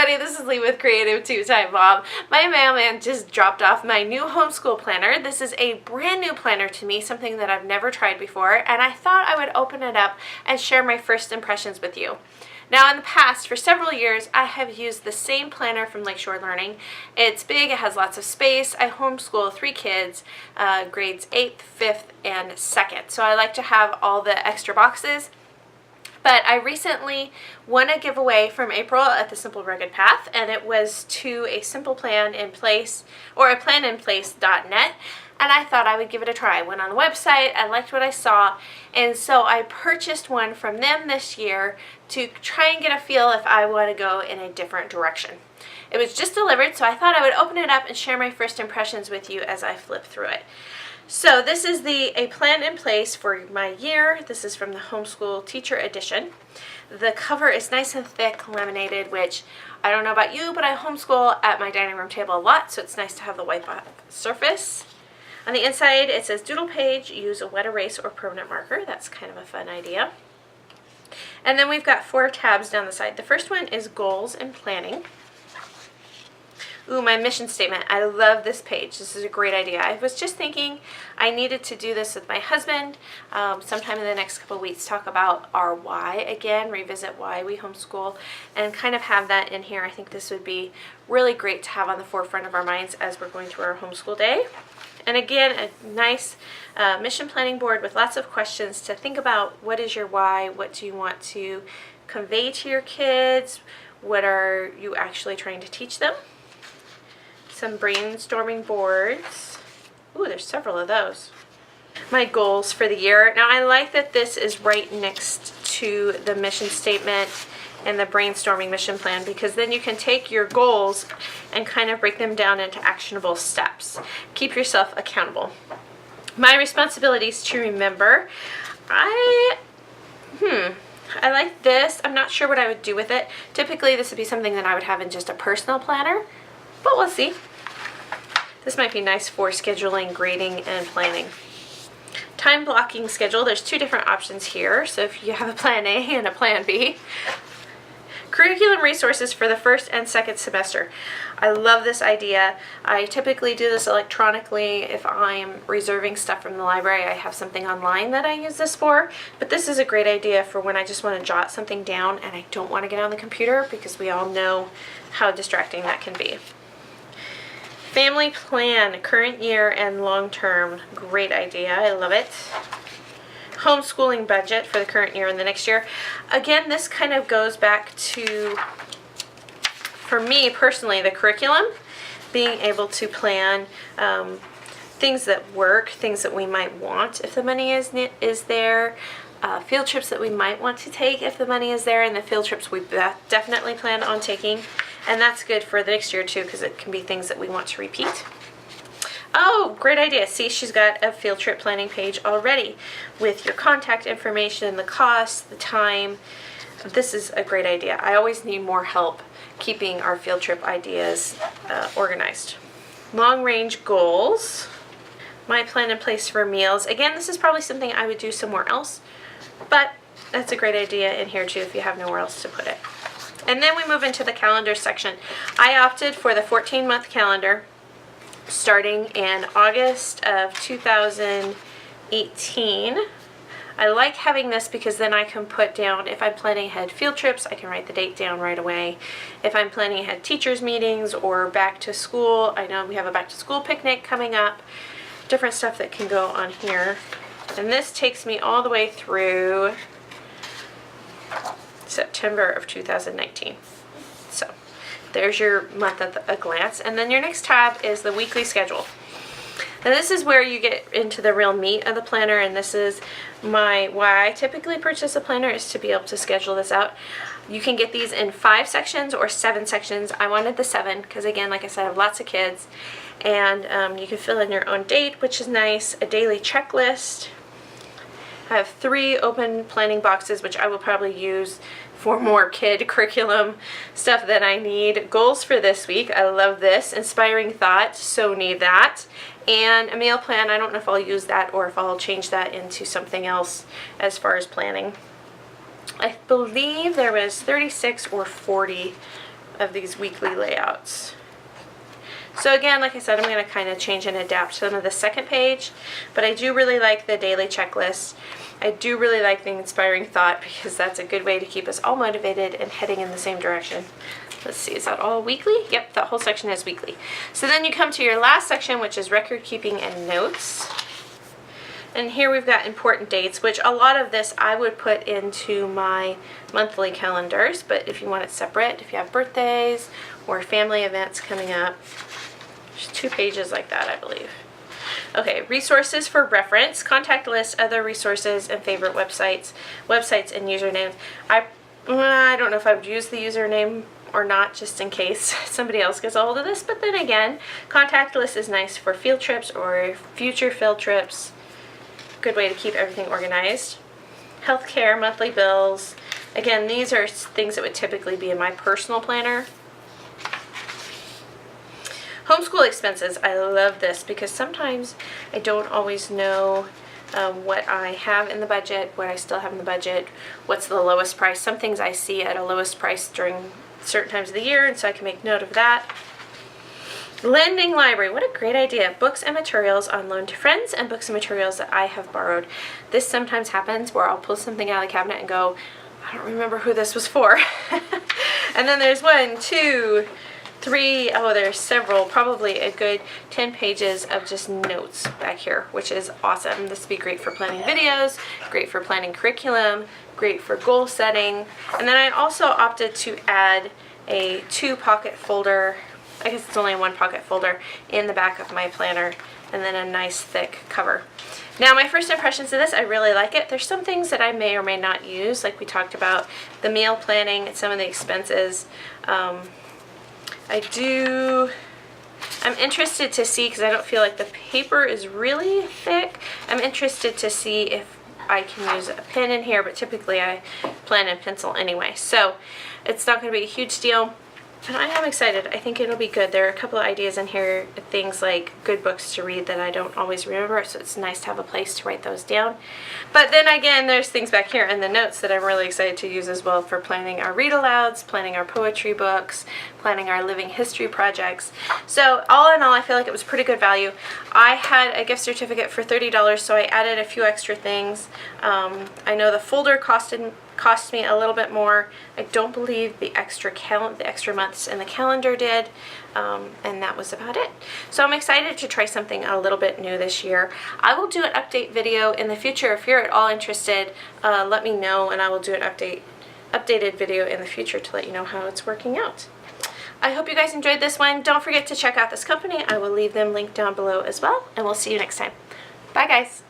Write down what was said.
everybody, this is Lee with Creative Two Time Mom. My mailman just dropped off my new homeschool planner. This is a brand new planner to me, something that I've never tried before, and I thought I would open it up and share my first impressions with you. Now, in the past, for several years, I have used the same planner from Lakeshore Learning. It's big, it has lots of space. I homeschool 3 kids, grades 8th, 5th, and 2nd. So I like to have all the extra boxes. But I recently won a giveaway from April at the Simple Rugged Path, and it was to a Simple Plan in Place, or a planinplace.net, and I thought I would give it a try. I went on the website, I liked what I saw, and so I purchased one from them this year to try and get a feel if I want to go in a different direction. It was just delivered, so I thought I would open it up and share my first impressions with you as I flip through it. So this is a plan in place for my year. This is from the Homeschool Teacher Edition. The cover is nice and thick, laminated, which I don't know about you, but I homeschool at my dining room table a lot, so it's nice to have the white surface. On the inside, it says doodle page, use a wet erase or permanent marker. That's kind of a fun idea. And then we've got 4 tabs down the side. The first one is goals and planning. Ooh, my mission statement. I love this page. This is a great idea. I was just thinking I needed to do this with my husband sometime in the next couple of weeks, talk about our why again, revisit why we homeschool, and kind of have that in here. I think this would be really great to have on the forefront of our minds as we're going through our homeschool day. And again, a nice mission planning board with lots of questions to think about. What is your why? What do you want to convey to your kids? What are you actually trying to teach them? Some brainstorming boards. Ooh, there's several of those. My goals for the year. Now, I like that this is right next to the mission statement and the brainstorming mission plan, because then you can take your goals and kind of break them down into actionable steps. Keep yourself accountable. My responsibilities to remember. I like this. I'm not sure what I would do with it. Typically, this would be something that I would have in just a personal planner, but we'll see. This might be nice for scheduling, grading, and planning. Time blocking schedule. There's 2 different options here. So if you have a plan A and a plan B. Curriculum resources for the 1st and 2nd semester. I love this idea. I typically do this electronically. If I'm reserving stuff from the library, I have something online that I use this for. But this is a great idea for when I just want to jot something down and I don't want to get on the computer, because we all know how distracting that can be. Family plan, current year and long term. Great idea. I love it. Homeschooling budget for the current year and the next year. Again, this kind of goes back to, for me personally, the curriculum. Being able to plan things that work, things that we might want if the money is there. Field trips that we might want to take if the money is there, and the field trips we definitely plan on taking. And that's good for the next year too, because it can be things that we want to repeat. Oh, great idea. See, she's got a field trip planning page already with your contact information, the cost, the time. This is a great idea. I always need more help keeping our field trip ideas organized. Long range goals. My plan in place for meals. Again, this is probably something I would do somewhere else, but that's a great idea in here too if you have nowhere else to put it. And then we move into the calendar section. I opted for the 14-month calendar starting in August of 2018. I like having this because then I can put down, if I'm planning ahead field trips, I can write the date down right away. If I'm planning ahead teachers meetings or back to school, I know we have a back to school picnic coming up, different stuff that can go on here. And this takes me all the way through September of 2019. So there's your month at a glance. And then your next tab is the weekly schedule. And this is where you get into the real meat of the planner, and this is why I typically purchase a planner, is to be able to schedule this out. You can get these in 5 sections or 7 sections. I wanted the 7 because, again, like I said, I have lots of kids. And you can fill in your own date, which is nice. A daily checklist. I have 3 open planning boxes, which I will probably use for more kid curriculum stuff that I need. Goals for this week. I love this. Inspiring thought. So need that. And a meal plan. I don't know if I'll use that or if I'll change that into something else as far as planning. I believe there was 36 or 40 of these weekly layouts. So again, like I said, I'm going to kind of change and adapt some of the second page, but I do really like the daily checklist. I do really like the inspiring thought because that's a good way to keep us all motivated and heading in the same direction. Let's see, is that all weekly? Yep, that whole section is weekly. So then you come to your last section, which is record keeping and notes. And here we've got important dates, which a lot of this I would put into my monthly calendars, but if you want it separate, if you have birthdays or family events coming up, there's 2 pages like that, I believe. Okay, resources for reference, contact lists, other resources, and favorite websites and usernames. I don't know if I would use the username or not, just in case somebody else gets a hold of this, but then again, contact list is nice for field trips or future field trips. Good way to keep everything organized. Healthcare, monthly bills. Again, these are things that would typically be in my personal planner. Homeschool expenses. I love this because sometimes I don't always know what I have in the budget, what I still have in the budget, what's the lowest price. Some things I see at a lowest price during certain times of the year, and so I can make note of that. Lending library. What a great idea. Books and materials on loan to friends and books and materials that I have borrowed. This sometimes happens where I'll pull something out of the cabinet and go, I don't remember who this was for. And then there's 1, 2, 3, oh, there's several, probably a good 10 pages of just notes back here, which is awesome. This would be great for planning videos, great for planning curriculum, great for goal setting. And then I also opted to add a 2-pocket folder, I guess it's only a 1-pocket folder, in the back of my planner, and then a nice thick cover. Now, my first impressions of this, I really like it. There's some things that I may or may not use, like we talked about, the meal planning and some of the expenses. I'm interested to see, because I don't feel like the paper is really thick, I'm interested to see if I can use a pen in here, but typically I plan in pencil anyway. So it's not going to be a huge deal. And I am excited. I think it'll be good. There are a couple of ideas in here, things like good books to read that I don't always remember, so it's nice to have a place to write those down. But then again, there's things back here in the notes that I'm really excited to use as well for planning our read-alouds, planning our poetry books, planning our living history projects. So all in all, I feel like it was pretty good value. I had a gift certificate for $30, so I added a few extra things. I know the folder cost me a little bit more. I don't believe the extra months in the calendar did, and that was about it. So I'm excited to try something a little bit new this year. I will do an update video in the future. If you're at all interested, let me know, and I will do an updated video in the future to let you know how it's working out. I hope you guys enjoyed this one. Don't forget to check out this company. I will leave them linked down below as well, and we'll see you next time. Bye, guys.